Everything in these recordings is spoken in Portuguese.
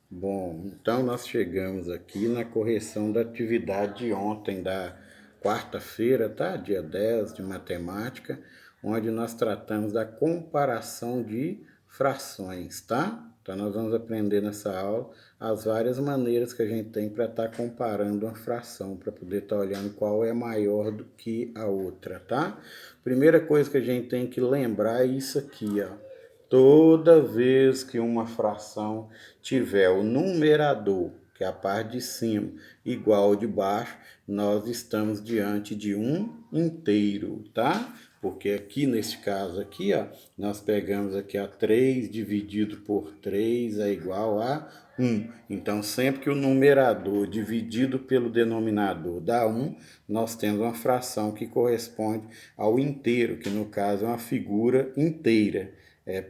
Bom, então nós chegamos aqui na correção da atividade de ontem, da quarta-feira, tá? Dia 10 de matemática, onde nós tratamos da comparação de frações, tá? Então nós vamos aprender nessa aula as várias maneiras que a gente tem para estar comparando uma fração, para poder estar olhando qual é maior do que a outra, tá? Primeira coisa que a gente tem que lembrar é isso aqui, ó. Toda vez que uma fração tiver o numerador, que é a parte de cima, igual ao de baixo, nós estamos diante de um inteiro, tá? Porque aqui, nesse caso aqui, ó, nós pegamos aqui a 3 dividido por 3 é igual a 1. Então, sempre que o numerador dividido pelo denominador dá 1, nós temos uma fração que corresponde ao inteiro, que no caso é uma figura inteira.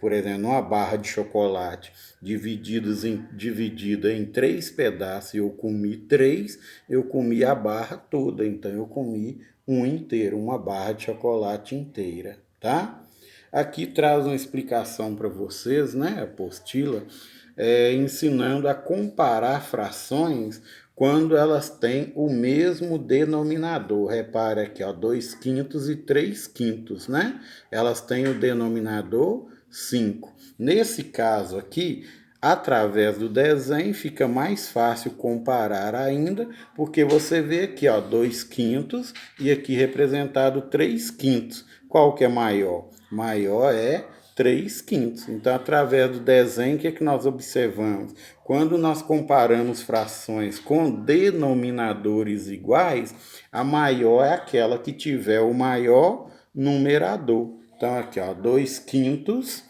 Por exemplo, uma barra de chocolate dividida em 3 pedaços, eu comi 3, eu comi a barra toda, então eu comi um inteiro, uma barra de chocolate inteira, tá? Aqui traz uma explicação para vocês, né, a apostila, ensinando a comparar frações quando elas têm o mesmo denominador. Repare aqui, ó, 2 quintos e 3 quintos, né? Elas têm o denominador 5. Nesse caso aqui, através do desenho, fica mais fácil comparar ainda, porque você vê aqui, ó, 2 quintos e aqui representado 3 quintos. Qual que é maior? Maior é 3 quintos. Então, através do desenho, o que é que nós observamos? Quando nós comparamos frações com denominadores iguais, a maior é aquela que tiver o maior numerador. Então, aqui, ó, 2 quintos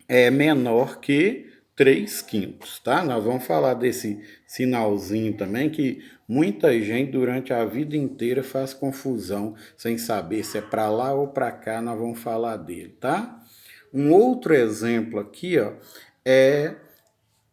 é menor que 3 quintos, tá? Nós vamos falar desse sinalzinho também, que muita gente durante a vida inteira faz confusão, sem saber se é para lá ou para cá, nós vamos falar dele, tá? Um outro exemplo aqui, ó, é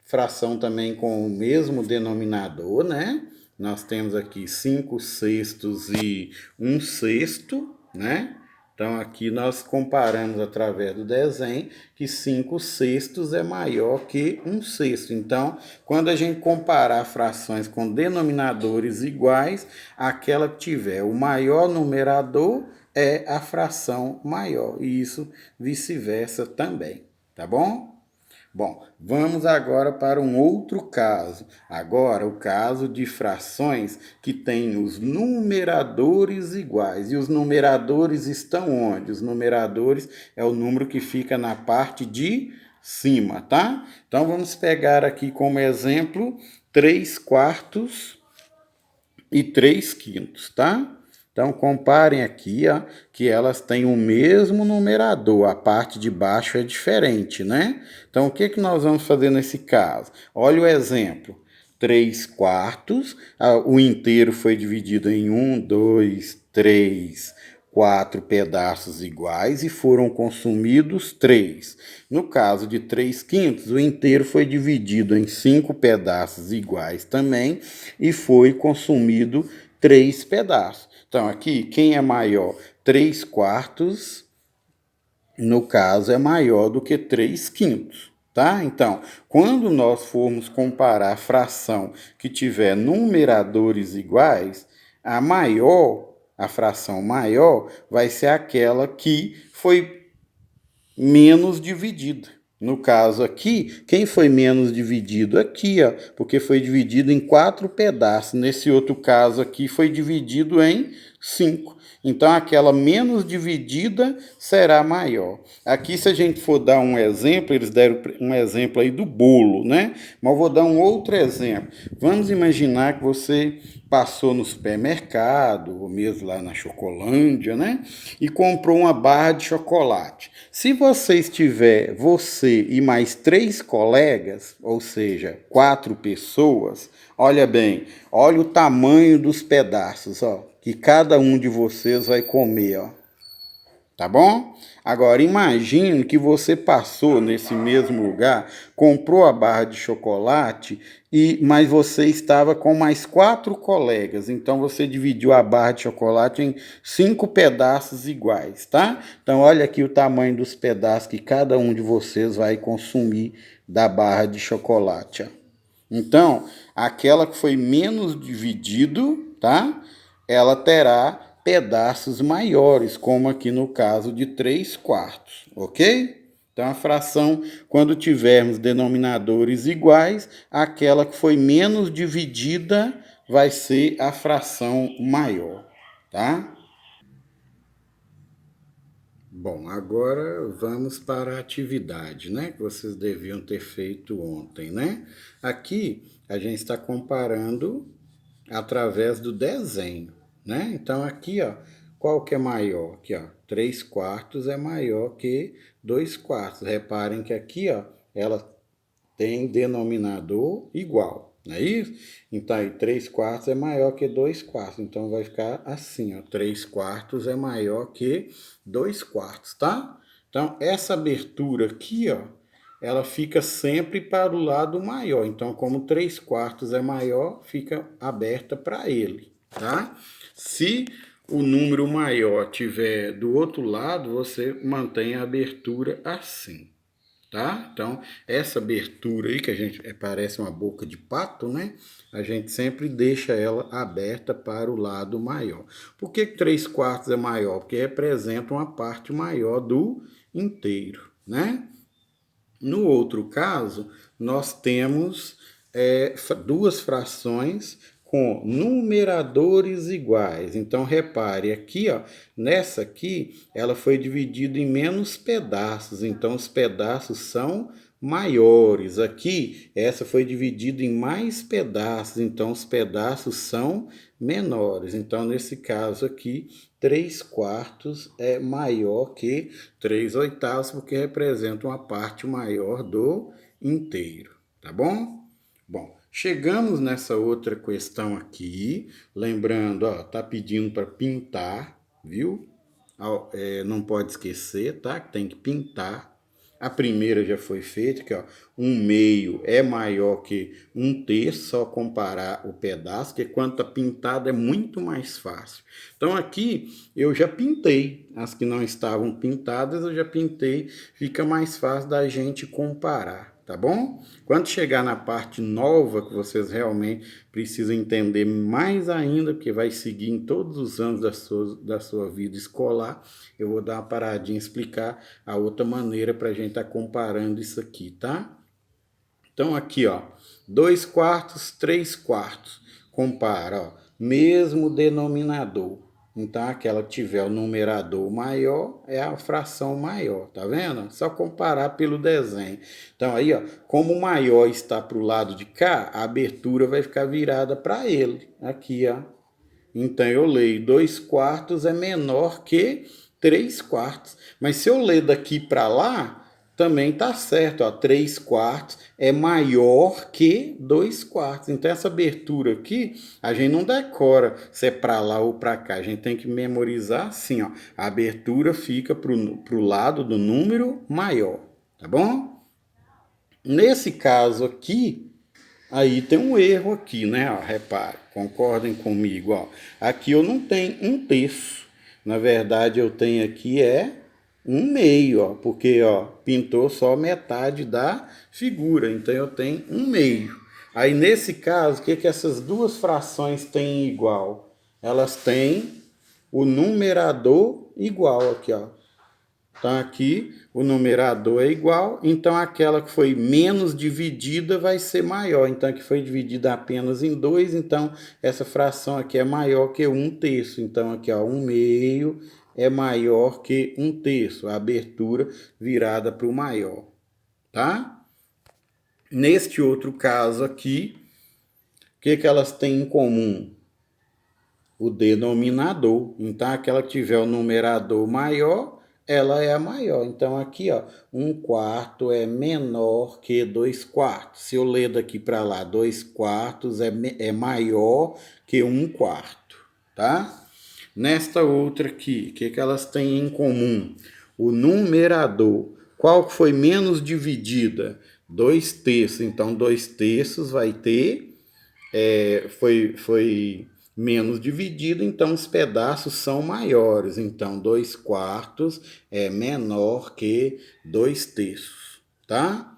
fração também com o mesmo denominador, né? Nós temos aqui 5 sextos e 1 sexto, né? Então, aqui nós comparamos através do desenho que 5 sextos é maior que 1 sexto. Então, quando a gente comparar frações com denominadores iguais, aquela que tiver o maior numerador é a fração maior. E isso vice-versa também, tá bom? Bom, vamos agora para um outro caso. Agora, o caso de frações que têm os numeradores iguais. E os numeradores estão onde? Os numeradores é o número que fica na parte de cima, tá? Então, vamos pegar aqui como exemplo 3 quartos e 3 quintos, tá? Então, comparem aqui, ó, que elas têm o mesmo numerador, a parte de baixo é diferente, né? Então, o que que nós vamos fazer nesse caso? Olha o exemplo. 3 quartos, o inteiro foi dividido em 1, 2, 3, 4 pedaços iguais e foram consumidos 3. No caso de 3 quintos, o inteiro foi dividido em 5 pedaços iguais também e foi consumido 3 pedaços. Então, aqui, quem é maior? 3 quartos, no caso, é maior do que 3 quintos. Tá? Então, quando nós formos comparar a fração que tiver numeradores iguais, a fração maior, vai ser aquela que foi menos dividida. No caso aqui, quem foi menos dividido? Aqui, ó, porque foi dividido em 4 pedaços. Nesse outro caso aqui, foi dividido em 5. Então, aquela menos dividida será maior. Aqui, se a gente for dar um exemplo, eles deram um exemplo aí do bolo, né? Mas eu vou dar um outro exemplo. Vamos imaginar que você passou no supermercado, ou mesmo lá na Chocolândia, né? E comprou uma barra de chocolate. Se você estiver, você e mais 3 colegas, ou seja, 4 pessoas, olha bem, olha o tamanho dos pedaços, ó, que cada um de vocês vai comer, ó. Tá bom? Agora imagine que você passou nesse mesmo lugar, comprou a barra de chocolate mas você estava com mais 4 colegas. Então você dividiu a barra de chocolate em 5 pedaços iguais, tá? Então olha aqui o tamanho dos pedaços que cada um de vocês vai consumir da barra de chocolate, ó. Então, aquela que foi menos dividido, tá? Ela terá pedaços maiores, como aqui no caso de 3/4, ok? Então, a fração, quando tivermos denominadores iguais, aquela que foi menos dividida vai ser a fração maior, tá? Bom, agora vamos para a atividade, né? Que vocês deviam ter feito ontem, né? Aqui a gente está comparando através do desenho, né? Então aqui, ó, qual que é maior? Aqui, ó, 3/4 é maior que 2/4. Reparem que aqui, ó, ela tem denominador igual, não é isso? Então, aí, 3/4 é maior que 2/4. Então, vai ficar assim, ó, 3/4 é maior que 2/4, tá? Então, essa abertura aqui, ó, ela fica sempre para o lado maior. Então, como 3/4 é maior, fica aberta para ele, tá? Se o número maior tiver do outro lado, você mantém a abertura assim. Tá? Então, essa abertura aí, que a gente parece uma boca de pato, né? A gente sempre deixa ela aberta para o lado maior. Por que 3/4 é maior? Porque representa uma parte maior do inteiro, né? No outro caso, nós temos duas frações com numeradores iguais. Então, repare aqui, ó, nessa aqui, ela foi dividida em menos pedaços. Então, os pedaços são maiores. Aqui, essa foi dividida em mais pedaços. Então, os pedaços são menores. Então, nesse caso aqui, 3/4 é maior que 3/8, porque representa uma parte maior do inteiro, tá bom? Bom, chegamos nessa outra questão aqui, lembrando, ó, tá pedindo para pintar, viu? Não pode esquecer, tá? Que tem que pintar. A primeira já foi feita, que ó, 1/2 é maior que 1/3, só comparar o pedaço, que quando tá pintado é muito mais fácil. Então aqui eu já pintei, as que não estavam pintadas eu já pintei, fica mais fácil da gente comparar, tá bom? Quando chegar na parte nova, que vocês realmente precisam entender mais ainda, porque vai seguir em todos os anos da sua vida escolar, eu vou dar uma paradinha e explicar a outra maneira para a gente estar comparando isso aqui, tá? Então aqui, ó, 2/4, 3/4. Compara, ó, mesmo denominador. Então, aquela que tiver o numerador maior é a fração maior, tá vendo? Só comparar pelo desenho. Então, aí, ó, como o maior está para o lado de cá, a abertura vai ficar virada para ele. Aqui, ó. Então, eu leio 2/4 é menor que 3/4. Mas se eu ler daqui para lá, também tá certo, ó, 3/4 é maior que 2/4. Então, essa abertura aqui, a gente não decora se é para lá ou para cá. A gente tem que memorizar assim, ó. A abertura fica pro lado do número maior, tá bom? Nesse caso aqui, aí tem um erro aqui, né? Ó, repare, concordem comigo, ó. Aqui eu não tenho 1/3. Na verdade, eu tenho aqui 1/2, ó, porque ó, pintou só metade da figura, então eu tenho 1/2. Aí nesse caso, o que que essas duas frações têm igual? Elas têm o numerador igual aqui, ó. Então aqui o numerador é igual, então aquela que foi menos dividida vai ser maior. Então aqui foi dividida apenas em 2, então essa fração aqui é maior que 1/3. Então aqui ó, 1/2 é maior que 1/3, a abertura virada para o maior, tá? Neste outro caso aqui, o que que elas têm em comum? O denominador. Então, aquela que tiver o numerador maior, ela é a maior. Então, aqui, ó, 1/4 é menor que 2/4. Se eu ler daqui para lá, 2/4 é maior que 1/4, tá? Nesta outra aqui, o que que elas têm em comum? O numerador. Qual que foi menos dividida? 2/3. Então, 2/3 vai ter foi menos dividido, então os pedaços são maiores. Então, 2/4 é menor que 2/3, tá?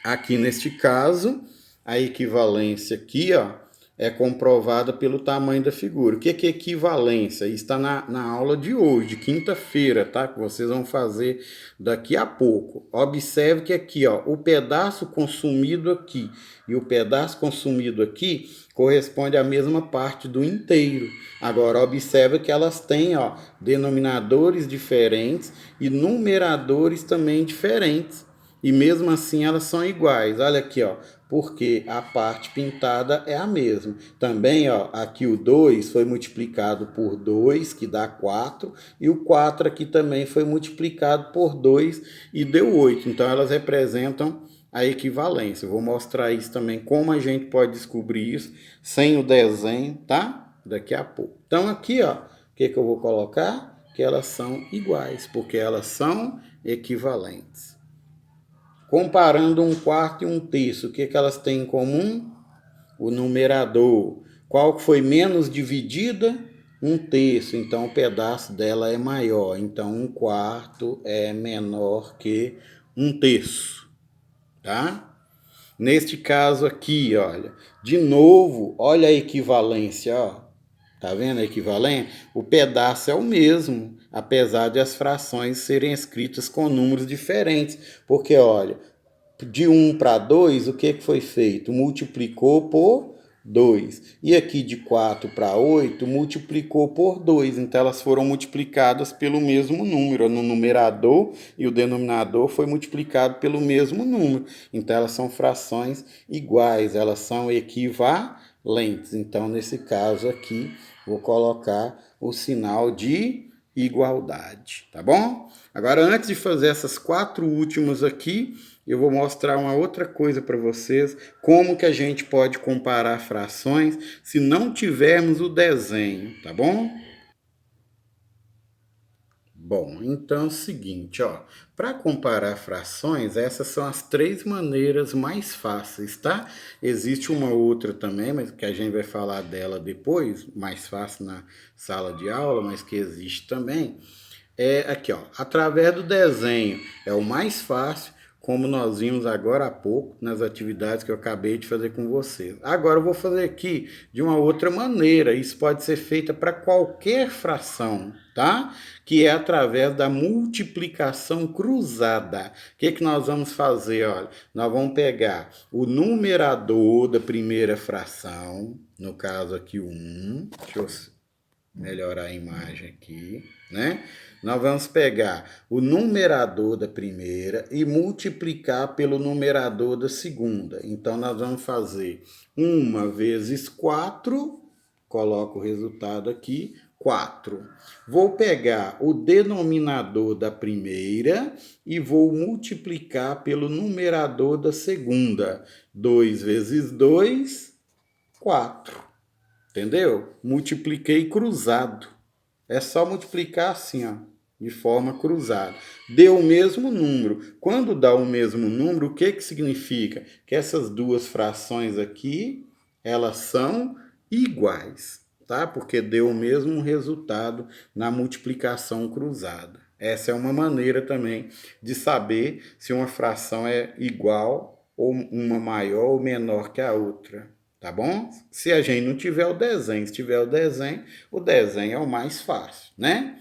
Aqui neste caso, a equivalência aqui, ó, é comprovada pelo tamanho da figura. O que é equivalência? Isso está na aula de hoje, de quinta-feira, tá? Que vocês vão fazer daqui a pouco. Observe que aqui, ó, o pedaço consumido aqui e o pedaço consumido aqui corresponde à mesma parte do inteiro. Agora, observe que elas têm, ó, denominadores diferentes e numeradores também diferentes. E mesmo assim elas são iguais. Olha aqui, ó, porque a parte pintada é a mesma. Também, ó, aqui o 2 foi multiplicado por 2, que dá 4, e o 4 aqui também foi multiplicado por 2 e deu 8. Então elas representam a equivalência. Eu vou mostrar isso também, como a gente pode descobrir isso sem o desenho, tá? Daqui a pouco. Então aqui, ó, o que eu vou colocar? Que elas são iguais, porque elas são equivalentes. Comparando um quarto e um terço, o que elas têm em comum? O numerador. Qual que foi menos dividida? Um terço. Então, o pedaço dela é maior. Então, um quarto é menor que um terço. Tá? Neste caso aqui, olha. De novo, olha a equivalência, ó. Tá vendo a equivalência? O pedaço é o mesmo, apesar de as frações serem escritas com números diferentes. Porque, olha, de 1 para 2, o que foi feito? Multiplicou por 2. E aqui de 4 para 8, multiplicou por 2. Então, elas foram multiplicadas pelo mesmo número. No numerador e o denominador foi multiplicado pelo mesmo número. Então, elas são frações iguais, elas são equivalentes. Então, nesse caso aqui, vou colocar o sinal de igualdade, tá bom? Agora, antes de fazer essas 4 últimas aqui, eu vou mostrar uma outra coisa para vocês, como que a gente pode comparar frações se não tivermos o desenho, tá bom? Bom, então é o seguinte, ó, para comparar frações, essas são as 3 maneiras mais fáceis, tá? Existe uma outra também, mas que a gente vai falar dela depois, mais fácil na sala de aula, mas que existe também. É aqui, ó, através do desenho é o mais fácil, como nós vimos agora há pouco nas atividades que eu acabei de fazer com vocês. Agora eu vou fazer aqui de uma outra maneira. Isso pode ser feita para qualquer fração, tá? Que é através da multiplicação cruzada. O que nós vamos fazer? Olha, nós vamos pegar o numerador da primeira fração, no caso aqui o 1. Deixa eu melhorar a imagem aqui, né? Nós vamos pegar o numerador da primeira e multiplicar pelo numerador da segunda. Então, nós vamos fazer 1 vezes 4, coloco o resultado aqui, 4. Vou pegar o denominador da primeira e vou multiplicar pelo numerador da segunda. 2 vezes 2, 4. Entendeu? Multipliquei cruzado. É só multiplicar assim, ó, de forma cruzada. Deu o mesmo número. Quando dá o mesmo número, o que significa? Que essas duas frações aqui, elas são iguais, tá? Porque deu o mesmo resultado na multiplicação cruzada. Essa é uma maneira também de saber se uma fração é igual ou uma maior ou menor que a outra. Tá bom? Se a gente não tiver o desenho, se tiver o desenho é o mais fácil, né?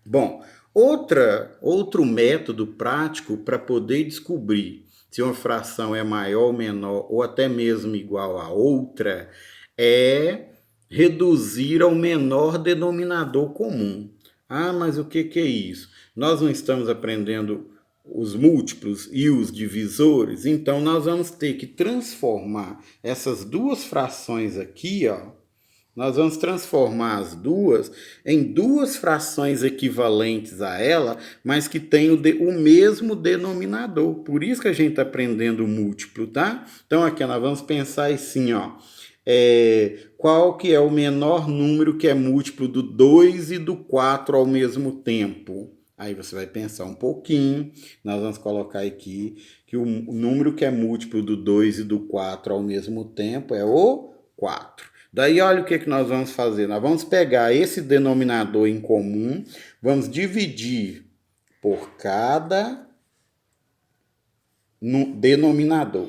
Bom, outro método prático para poder descobrir se uma fração é maior ou menor ou até mesmo igual a outra é reduzir ao menor denominador comum. Ah, mas o que é isso? Nós não estamos aprendendo os múltiplos e os divisores, então nós vamos ter que transformar essas duas frações aqui, ó, nós vamos transformar as duas em duas frações equivalentes a ela, mas que têm o mesmo denominador. Por isso que a gente está aprendendo o múltiplo, tá? Então aqui nós vamos pensar assim, ó. Qual que é o menor número que é múltiplo do 2 e do 4 ao mesmo tempo? Aí você vai pensar um pouquinho. Nós vamos colocar aqui que o número que é múltiplo do 2 e do 4 ao mesmo tempo é o 4. Daí, olha o que nós vamos fazer. Nós vamos pegar esse denominador em comum, vamos dividir por cada denominador,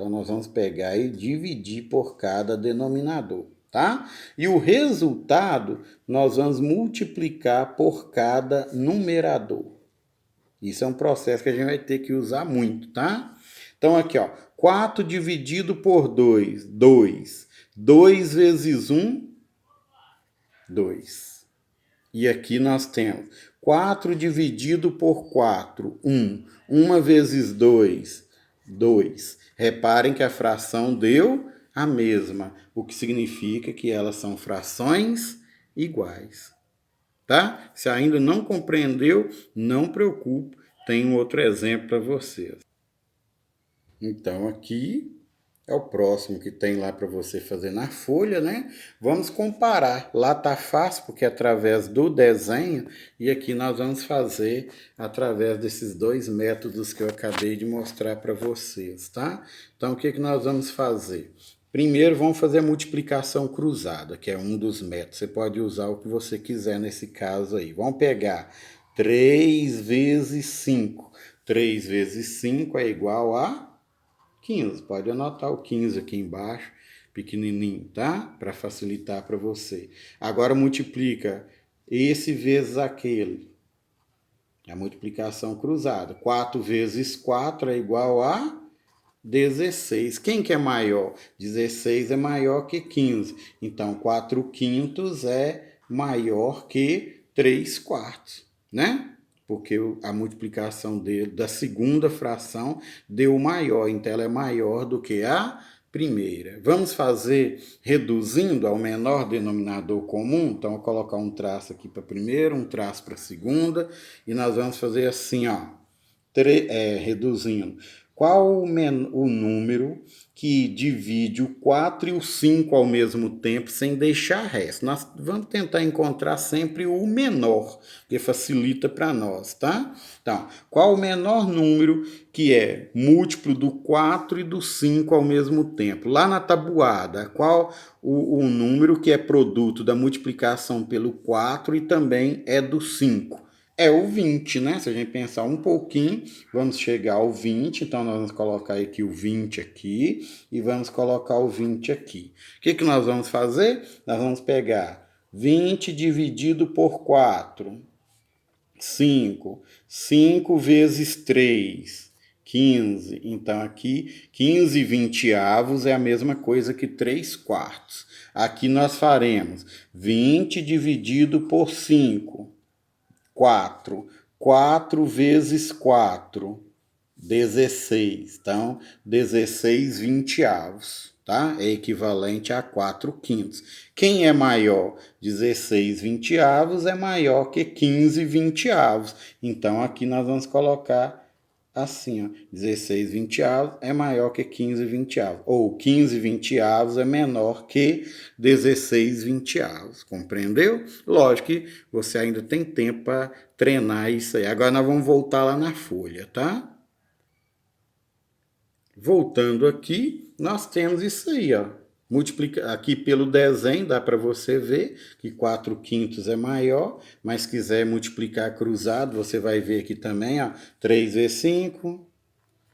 Então, nós vamos pegar e dividir por cada denominador, tá? E o resultado nós vamos multiplicar por cada numerador. Isso é um processo que a gente vai ter que usar muito, tá? Então, aqui, ó, 4 dividido por 2, 2. 2 vezes 1, 2. E aqui nós temos 4 dividido por 4, 1. 1 vezes 2, 2. Reparem que a fração deu a mesma, o que significa que elas são frações iguais. Tá? Se ainda não compreendeu, não preocupe, tem um outro exemplo para vocês. Então, aqui é o próximo que tem lá para você fazer na folha, né? Vamos comparar. Lá tá fácil, porque é através do desenho, e aqui nós vamos fazer através desses dois métodos que eu acabei de mostrar para vocês, tá? Então, o que nós vamos fazer? Primeiro, vamos fazer a multiplicação cruzada, que é um dos métodos. Você pode usar o que você quiser nesse caso aí. Vamos pegar 3 vezes 5. 3 vezes 5 é igual a 15. Pode anotar o 15 aqui embaixo, pequenininho, tá? Para facilitar para você. Agora multiplica esse vezes aquele. A multiplicação cruzada. 4 vezes 4 é igual a 16. Quem que é maior? 16 é maior que 15. Então, 4 quintos é maior que 3 quartos, né? Porque a multiplicação da segunda fração deu maior, então ela é maior do que a primeira. Vamos fazer reduzindo ao menor denominador comum? Então, eu vou colocar um traço aqui para a primeira, um traço para a segunda, e nós vamos fazer assim, ó, reduzindo. Qual o número que divide o 4 e o 5 ao mesmo tempo, sem deixar resto? Nós vamos tentar encontrar sempre o menor, que facilita para nós, tá? Então, qual o menor número que é múltiplo do 4 e do 5 ao mesmo tempo? Lá na tabuada, qual o número que é produto da multiplicação pelo 4 e também é do 5? É o 20, né? Se a gente pensar um pouquinho, vamos chegar ao 20. Então, nós vamos colocar aqui o 20 aqui e vamos colocar o 20 aqui. O que nós vamos fazer? Nós vamos pegar 20 dividido por 4, 5. 5 vezes 3, 15. Então, aqui, 15 vinteavos é a mesma coisa que 3 quartos. Aqui nós faremos 20 dividido por 5. 4. 4 vezes 4, 16. Então, 16 vinteavos, tá? É equivalente a 4 quintos. Quem é maior? 16 vinteavos é maior que 15 vinteavos. Então, aqui nós vamos colocar assim, ó, 16 vinteavos é maior que 15 vinteavos, ou 15 vinteavos é menor que 16 vinteavos, compreendeu? Lógico que você ainda tem tempo para treinar isso aí. Agora nós vamos voltar lá na folha, tá? Voltando aqui, nós temos isso aí, ó. Multiplica aqui pelo desenho, dá para você ver que 4 quintos é maior, mas se quiser multiplicar cruzado, você vai ver aqui também, ó, 3 vezes 5,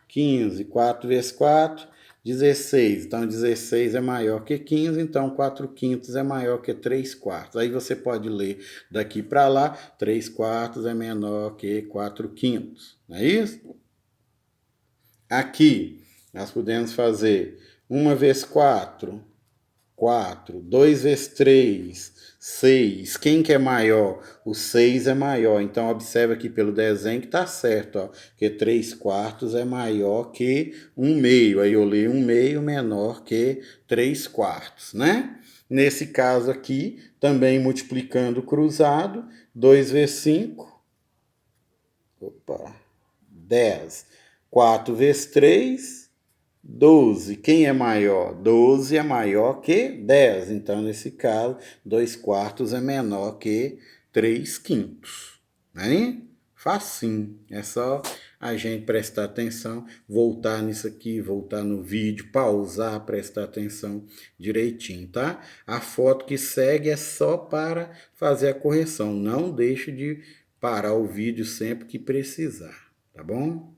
15, 4 vezes 4, 16. Então, 16 é maior que 15, então 4 quintos é maior que 3 quartos. Aí você pode ler daqui para lá, 3 quartos é menor que 4 quintos, não é isso? Aqui, nós podemos fazer 1 vezes 4, 4. 2 vezes 3, 6. Quem que é maior? O 6 é maior. Então, observa aqui pelo desenho que está certo, ó, que 3 quartos é maior que 1 meio. Aí eu leio 1 meio menor que 3 quartos, né? Nesse caso aqui, também multiplicando cruzado, 2 vezes 5, 10. 4 vezes 3, 12. Quem é maior? 12 é maior que 10. Então, nesse caso, 2 quartos é menor que 3 quintos. Né? Facinho. É só a gente prestar atenção, voltar nisso aqui, voltar no vídeo, pausar, prestar atenção direitinho, tá? A foto que segue é só para fazer a correção. Não deixe de parar o vídeo sempre que precisar, tá bom?